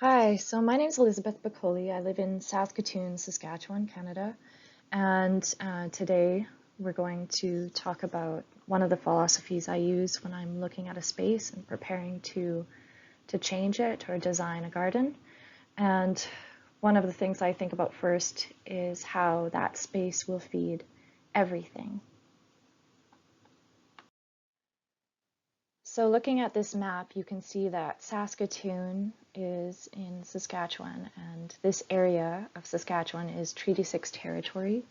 Hi, so my name is Elizabeth Bacoli. I live in Saskatoon, Saskatchewan, Canada, and today we're going to talk about one of the philosophies I use when I'm looking at a space and preparing to change it or design a garden. And one of the things I think about first is how that space will feed everything. So looking at this map, you can see that Saskatoon is in Saskatchewan, and this area of Saskatchewan is Treaty 6 territory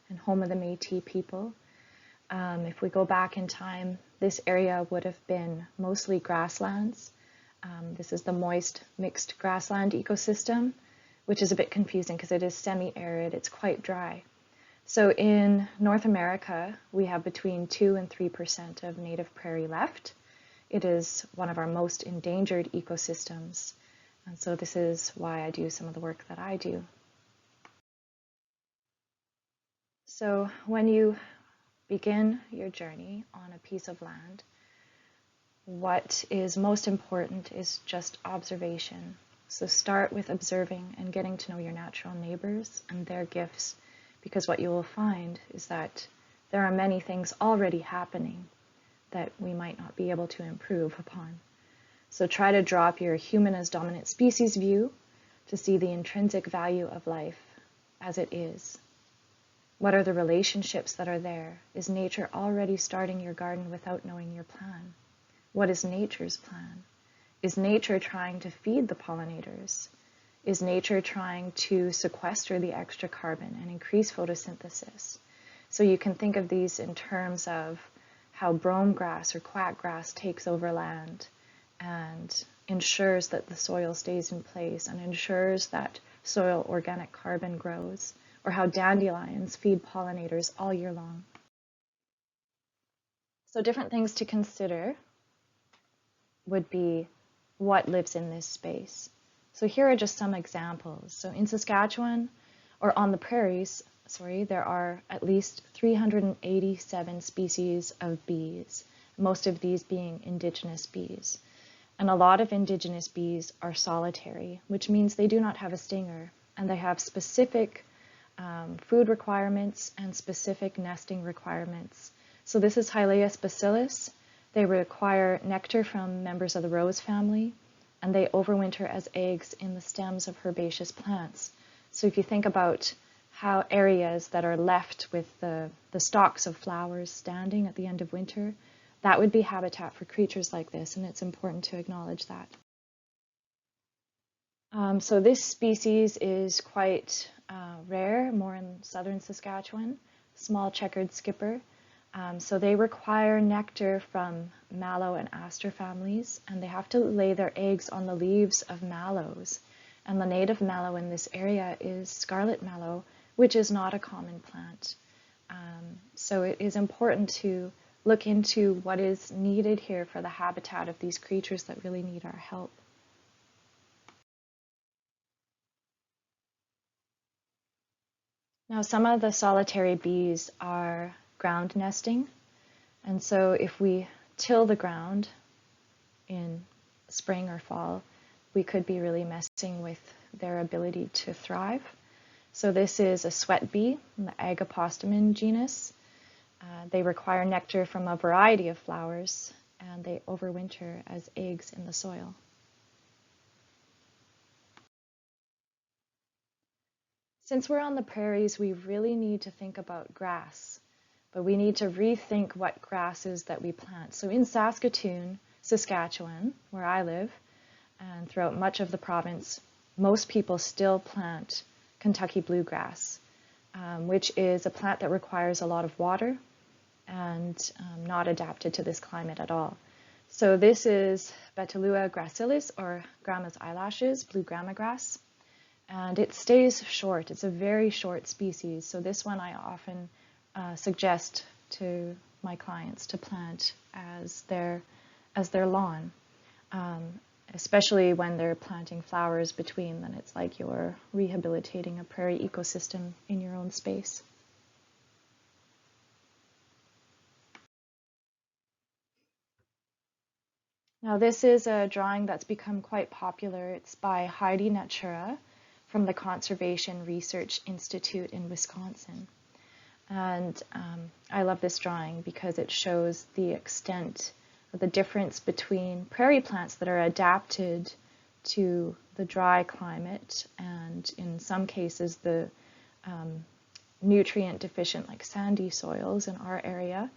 and home of the Métis people. If we go back in time, this area would have been mostly grasslands. This is the moist mixed grassland ecosystem, which is a bit confusing because it is semi-arid, it's quite dry. So in North America, we have between 2 and 3% of native prairie left. It is one of our most endangered ecosystems. And so this is why I do some of the work that I do. So when you begin your journey on a piece of land, what is most important is just observation. So start with observing and getting to know your natural neighbors and their gifts, because what you will find is that there are many things already happening that we might not be able to improve upon. So try to drop your human as dominant species view to see the intrinsic value of life as it is. What are the relationships that are there? Is nature already starting your garden without knowing your plan? What is nature's plan? Is nature trying to feed the pollinators? Is nature trying to sequester the extra carbon and increase photosynthesis? So you can think of these in terms of how brome grass or quack grass takes over land and ensures that the soil stays in place and ensures that soil organic carbon grows, or how dandelions feed pollinators all year long. So different things to consider would be what lives in this space. So here are just some examples. So in Saskatchewan, or on the prairies, there are at least 387 species of bees, most of these being indigenous bees. And a lot of indigenous bees are solitary, which means they do not have a stinger, and they have specific food requirements and specific nesting requirements. So this is Hylaeus bacillus. They require nectar from members of the rose family, and they overwinter as eggs in the stems of herbaceous plants. So if you think about how areas that are left with the stalks of flowers standing at the end of winter, that would be habitat for creatures like this, and it's important to acknowledge that. So this species is quite rare, more in southern Saskatchewan, small checkered skipper. So they require nectar from mallow and aster families, and they have to lay their eggs on the leaves of mallows. And the native mallow in this area is scarlet mallow, which is not a common plant. So it is important to look into what is needed here for the habitat of these creatures that really need our help. Now, some of the solitary bees are ground nesting, and so if we till the ground in spring or fall, we could be really messing with their ability to thrive. So this is a sweat bee in the Agapostemon genus. They require nectar from a variety of flowers, and they overwinter as eggs in the soil. Since we're on the prairies, we really need to think about grass, but we need to rethink what grasses that we plant. So in Saskatoon, Saskatchewan, where I live, and throughout much of the province, most people still plant Kentucky bluegrass, which is a plant that requires a lot of water and not adapted to this climate at all. So this is Betulua gracilis, or grandma's eyelashes, blue grama grass. And it stays short. It's a very short species. So this one I often suggest to my clients to plant as their lawn, especially when they're planting flowers between. Then it's like you're rehabilitating a prairie ecosystem in your own space. Now this is a drawing that's become quite popular. It's by Heidi Natura from the Conservation Research Institute in Wisconsin. And I love this drawing because it shows the extent of the difference between prairie plants that are adapted to the dry climate and in some cases the nutrient deficient like sandy soils in our area.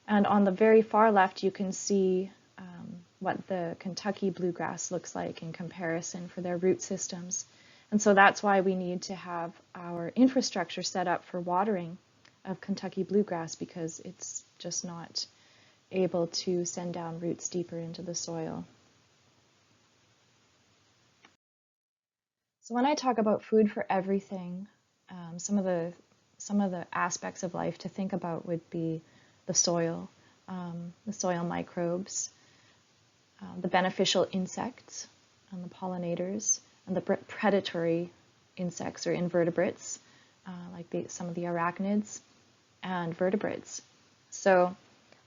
And on the very far left you can see what the Kentucky bluegrass looks like in comparison for their root systems. And so that's why we need to have our infrastructure set up for watering of Kentucky bluegrass, because it's just not able to send down roots deeper into the soil. So when I talk about food for everything, some of the aspects of life to think about would be the soil microbes, the beneficial insects and the pollinators, and the predatory insects or invertebrates, like some of the arachnids and vertebrates. So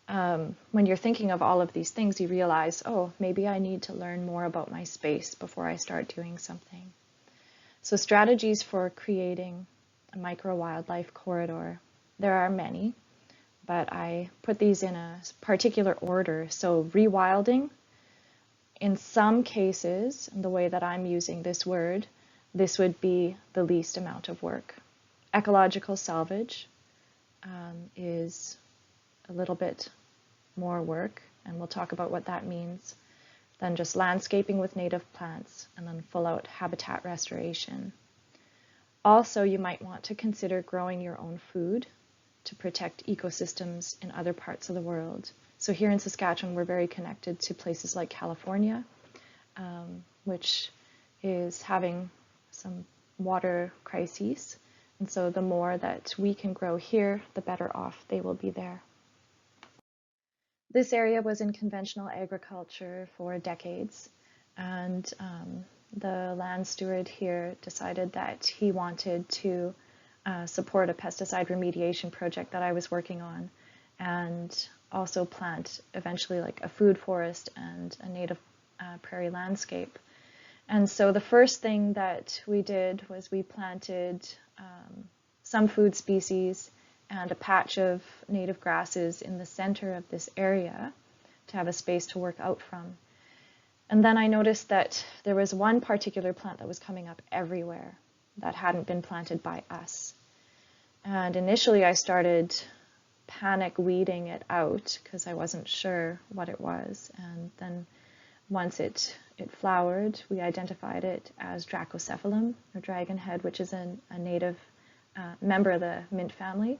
when you're thinking of all of these things, you realize, oh, maybe I need to learn more about my space before I start doing something. So strategies for creating a micro-wildlife corridor, there are many, but I put these in a particular order. So rewilding, in some cases, the way that I'm using this word, this would be the least amount of work. Ecological salvage is a little bit more work, and we'll talk about what that means, than just landscaping with native plants, and then full-out habitat restoration. Also, you might want to consider growing your own food to protect ecosystems in other parts of the world. So here in Saskatchewan, we're very connected to places like California, which is having some water crises. And so the more that we can grow here, the better off they will be there. This area was in conventional agriculture for decades, and the land steward here decided that he wanted to support a pesticide remediation project that I was working on, and also plant eventually like a food forest and a native prairie landscape. And so the first thing that we did was we planted some food species and a patch of native grasses in the center of this area to have a space to work out from. And then I noticed that there was one particular plant that was coming up everywhere that hadn't been planted by us. And initially I started panic weeding it out because I wasn't sure what it was. And then once it flowered, we identified it as Dracocephalum, or dragon head, which is a native member of the mint family.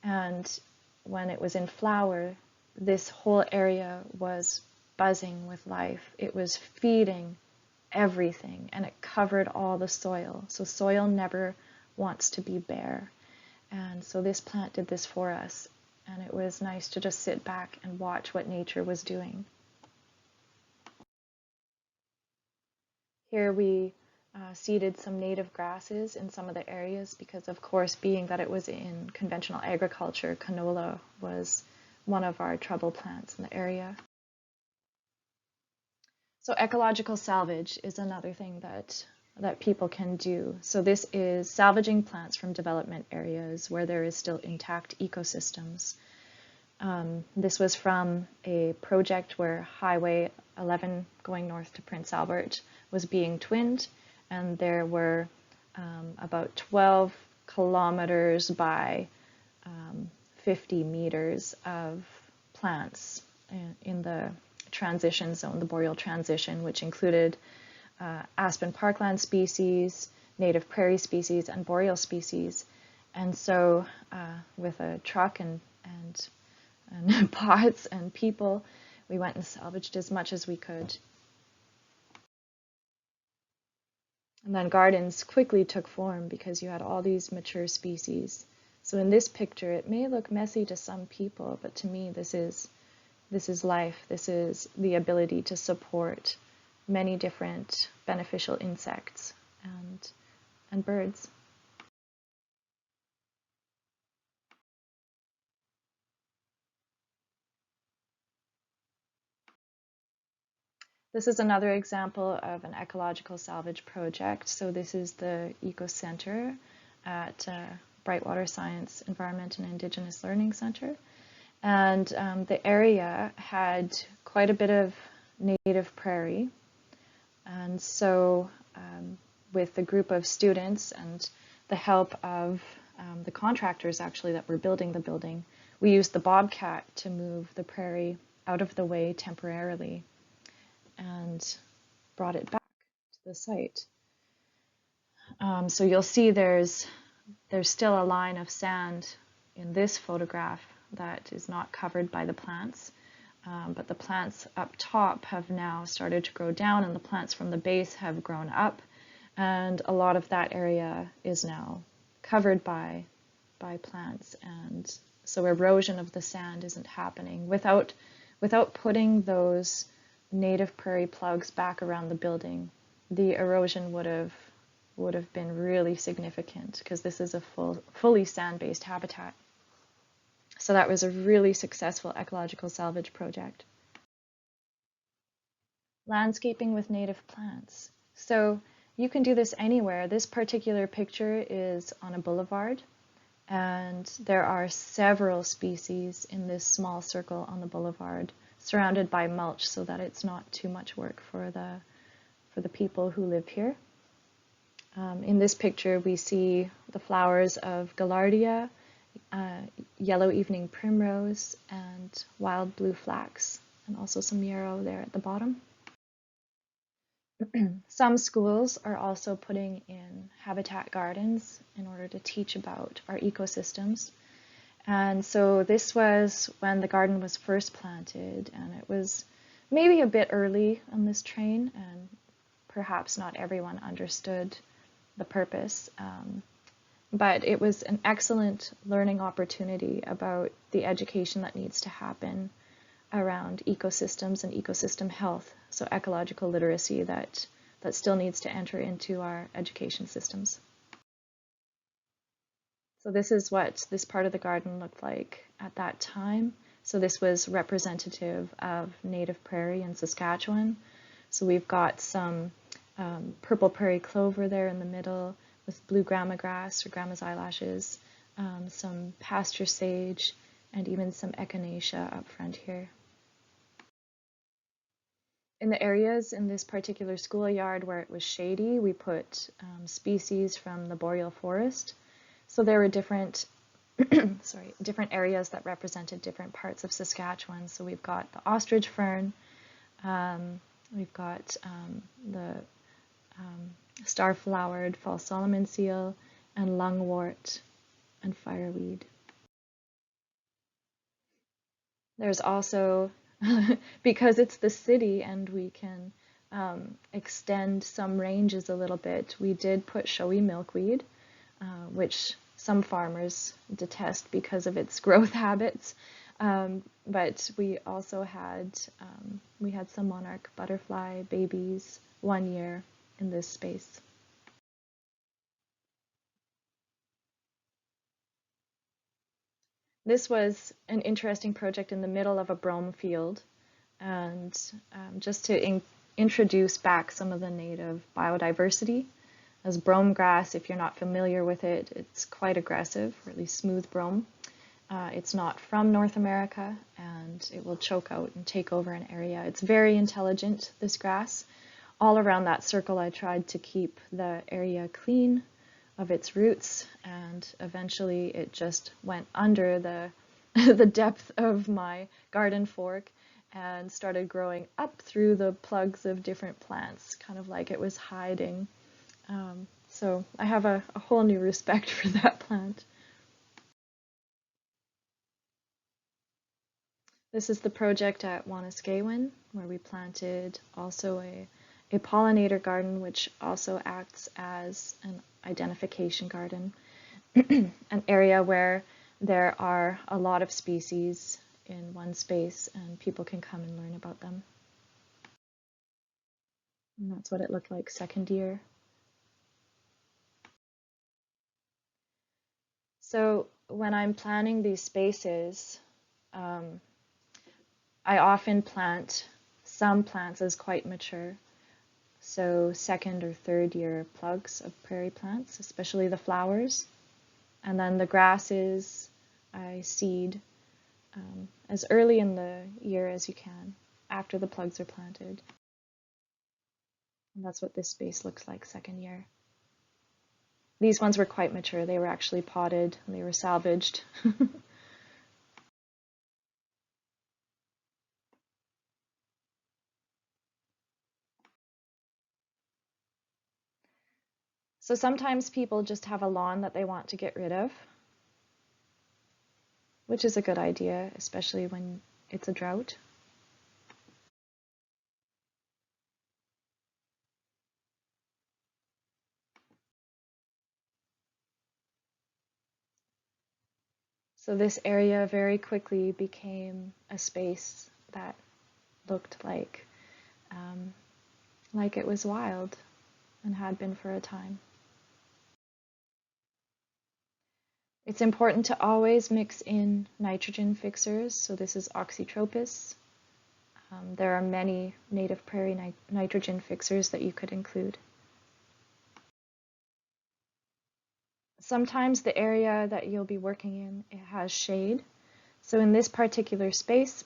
And when it was in flower, this whole area was buzzing with life. It was feeding everything, and it covered all the soil. So soil never wants to be bare. And so this plant did this for us, and it was nice to just sit back and watch what nature was doing. Here we seeded some native grasses in some of the areas because, of course, being that it was in conventional agriculture, canola was one of our trouble plants in the area. So ecological salvage is another thing that people can do. So this is salvaging plants from development areas where there is still intact ecosystems. This was from a project where Highway 11 going north to Prince Albert was being twinned, and there were about 12 kilometers by 50 meters of plants in the transition zone, the boreal transition, which included aspen parkland species, native prairie species, and boreal species. And so with a truck and pots and people, we went and salvaged as much as we could. And then gardens quickly took form because you had all these mature species. So in this picture, it may look messy to some people, but to me, this is life. This is the ability to support many different beneficial insects and birds. This is another example of an ecological salvage project. So this is the Eco Center at Brightwater Science, Environment and Indigenous Learning Center. And the area had quite a bit of native prairie. And so with a group of students and the help of the contractors actually that were building the building, we used the bobcat to move the prairie out of the way temporarily and brought it back to the site. So you'll see there's still a line of sand in this photograph that is not covered by the plants, but the plants up top have now started to grow down, and the plants from the base have grown up, and a lot of that area is now covered by plants, and so erosion of the sand isn't happening. Without putting those native prairie plugs back around the building, the erosion would have been really significant, because this is a fully sand-based habitat. So that was a really successful ecological salvage project. Landscaping with native plants. So you can do this anywhere. This particular picture is on a boulevard, and there are several species in this small circle on the boulevard, surrounded by mulch so that it's not too much work for the people who live here. In this picture, we see the flowers of gaillardia, yellow evening primrose, and wild blue flax, and also some yarrow there at the bottom. Some schools are also putting in habitat gardens in order to teach about our ecosystems. And so this was when the garden was first planted, and it was maybe a bit early on this train, and perhaps not everyone understood the purpose. But it was an excellent learning opportunity about the education that needs to happen around ecosystems and ecosystem health. So ecological literacy that still needs to enter into our education systems. So this is what this part of the garden looked like at that time. So this was representative of native prairie in Saskatchewan. So we've got some purple prairie clover there in the middle with blue grama grass or grandma's eyelashes, some pasture sage, and even some echinacea up front here. In the areas in this particular schoolyard where it was shady, we put species from the boreal forest. So there were different different areas that represented different parts of Saskatchewan. So we've got the ostrich fern, we've got the star-flowered false Solomon seal, and lungwort and fireweed. There's also, because it's the city and we can extend some ranges a little bit, we did put showy milkweed, which some farmers detest because of its growth habits. But we also had, some monarch butterfly babies 1 year in this space. This was an interesting project in the middle of a brome field, and just to introduce back some of the native biodiversity. As brome grass, if you're not familiar with it, it's quite aggressive, or at least smooth brome. It's not from North America, and it will choke out and take over an area. It's very intelligent, this grass. All around that circle, I tried to keep the area clean of its roots, and eventually it just went under the depth of my garden fork and started growing up through the plugs of different plants, kind of like it was hiding. So I have a whole new respect for that plant. This is the project at Wanuskewin, where we planted also a pollinator garden, which also acts as an identification garden, an area where there are a lot of species in one space and people can come and learn about them. And that's what it looked like second year. So when I'm planning these spaces, I often plant some plants as quite mature. So second or third year plugs of prairie plants, especially the flowers. And then the grasses I seed as early in the year as you can, after the plugs are planted. And that's what this space looks like second year. These ones were quite mature. They were actually potted and they were salvaged. So sometimes people just have a lawn that they want to get rid of, which is a good idea, especially when it's a drought. So this area very quickly became a space that looked like it was wild and had been for a time. It's important to always mix in nitrogen fixers. So this is Oxytropis. There are many native prairie nitrogen fixers that you could include. Sometimes the area that you'll be working in, it has shade. So in this particular space,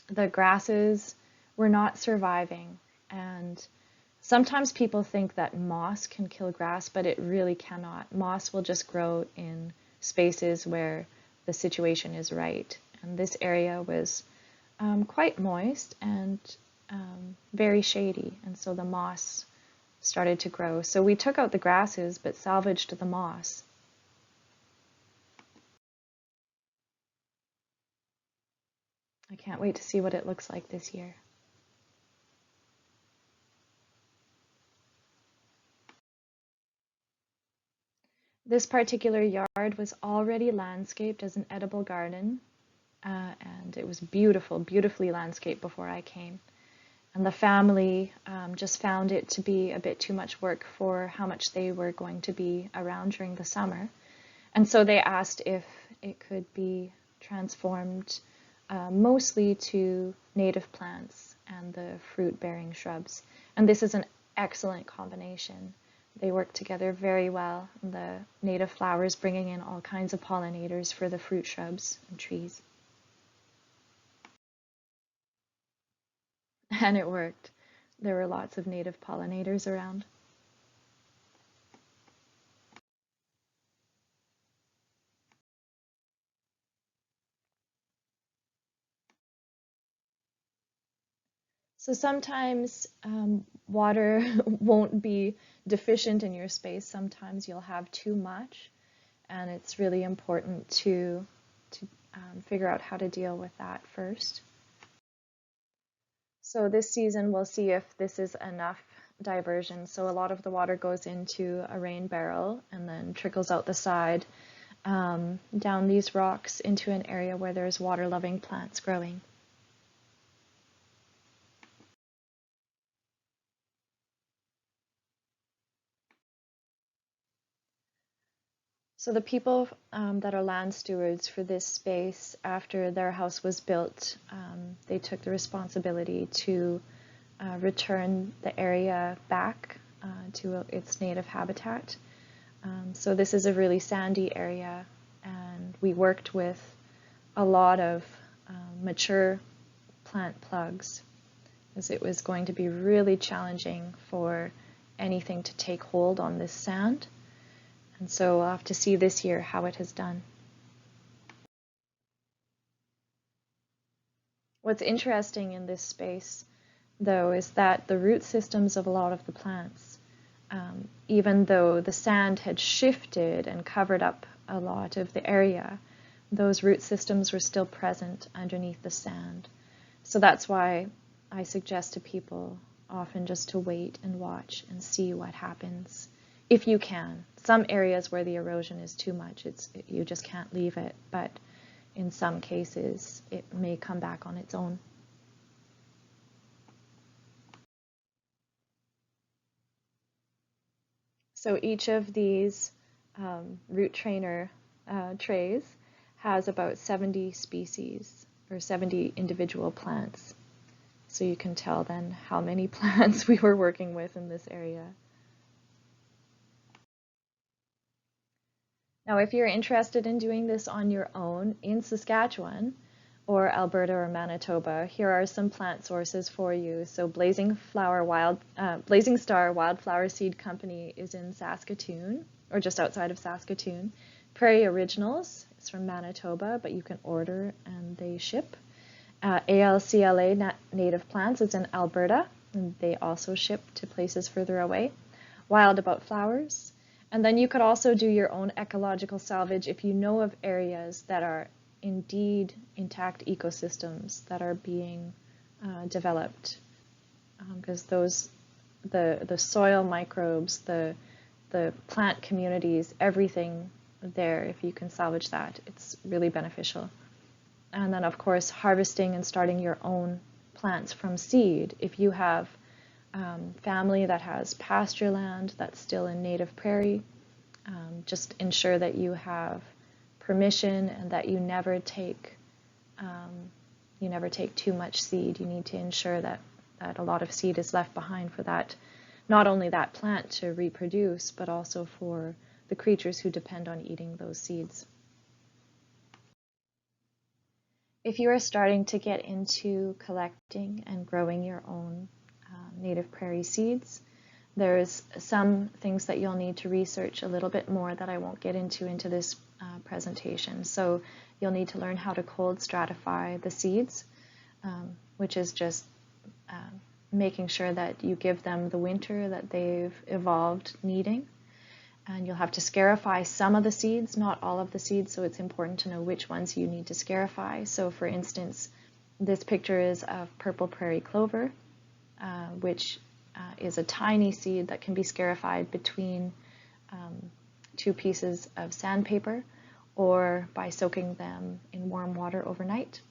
the grasses were not surviving. And sometimes people think that moss can kill grass, but it really cannot. Moss will just grow in spaces where the situation is right. And this area was quite moist and very shady. And so the moss started to grow. So we took out the grasses, but salvaged the moss. I can't wait to see what it looks like this year. This particular yard was already landscaped as an edible garden, and it was beautiful, beautifully landscaped before I came. And the family just found it to be a bit too much work for how much they were going to be around during the summer. And so they asked if it could be transformed mostly to native plants and the fruit-bearing shrubs. And this is an excellent combination. They work together very well, the native flowers bringing in all kinds of pollinators for the fruit shrubs and trees. And it worked. There were lots of native pollinators around. So sometimes water won't be deficient in your space. Sometimes you'll have too much, and it's really important to figure out how to deal with that first. So this season we'll see if this is enough diversion. So a lot of the water goes into a rain barrel and then trickles out the side down these rocks into an area where there's water-loving plants growing. So the people that are land stewards for this space, after their house was built, they took the responsibility to return the area back to its native habitat. So this is a really sandy area, and we worked with a lot of mature plant plugs, as it was going to be really challenging for anything to take hold on this sand. And so we'll have to see this year how it has done. What's interesting in this space, though, is that the root systems of a lot of the plants, even though the sand had shifted and covered up a lot of the area, those root systems were still present underneath the sand. So that's why I suggest to people often just to wait and watch and see what happens. If you can. Some areas where the erosion is too much, you just can't leave it, but in some cases it may come back on its own. So each of these root trainer trays has about 70 species or 70 individual plants. So you can tell then how many plants we were working with in this area. Now, if you're interested in doing this on your own in Saskatchewan or Alberta or Manitoba, here are some plant sources for you. So Blazing Star Wildflower Seed Company is in Saskatoon, or just outside of Saskatoon. Prairie Originals is from Manitoba, but you can order and they ship. ALCLA Native Plants is in Alberta, and they also ship to places further away. Wild About Flowers. And then you could also do your own ecological salvage if you know of areas that are indeed intact ecosystems that are being developed, because the soil microbes, the plant communities, everything there, if you can salvage that, it's really beneficial. And then of course harvesting and starting your own plants from seed. If you have family that has pasture land that's still in native prairie, just ensure that you have permission and that you never take too much seed. You need to ensure that a lot of seed is left behind for that, not only that plant to reproduce, but also for the creatures who depend on eating those seeds. If you are starting to get into collecting and growing your own native prairie seeds, there's some things that you'll need to research a little bit more that I won't get into this presentation. So you'll need to learn how to cold stratify the seeds, which is just making sure that you give them the winter that they've evolved needing. And you'll have to scarify some of the seeds, not all of the seeds, so it's important to know which ones you need to scarify. So for instance, this picture is of purple prairie clover, which is a tiny seed that can be scarified between 2 pieces of sandpaper or by soaking them in warm water overnight.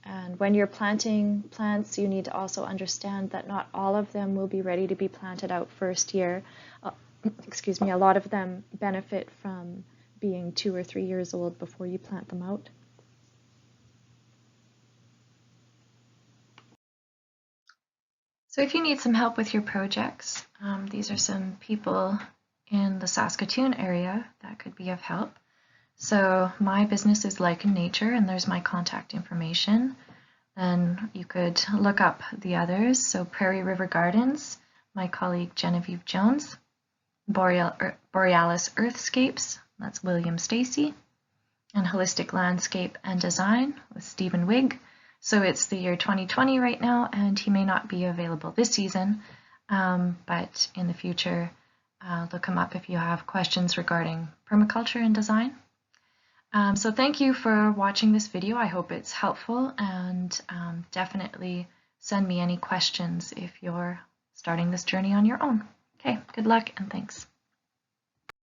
And when you're planting plants, you need to also understand that not all of them will be ready to be planted out first year. Excuse me, a lot of them benefit from being 2 or 3 years old before you plant them out. So if you need some help with your projects, these are some people in the Saskatoon area that could be of help. So my business is Lichen Nature, and there's my contact information. Then you could look up the others. So Prairie River Gardens, my colleague Genevieve Jones. Borealis Earthscapes, that's William Stacy. And Holistic Landscape and Design with Stephen Wigg. So it's the year 2020 right now, and he may not be available this season, but in the future, look him up if you have questions regarding permaculture and design. So thank you for watching this video. I hope it's helpful, and definitely send me any questions if you're starting this journey on your own. Okay, good luck and thanks.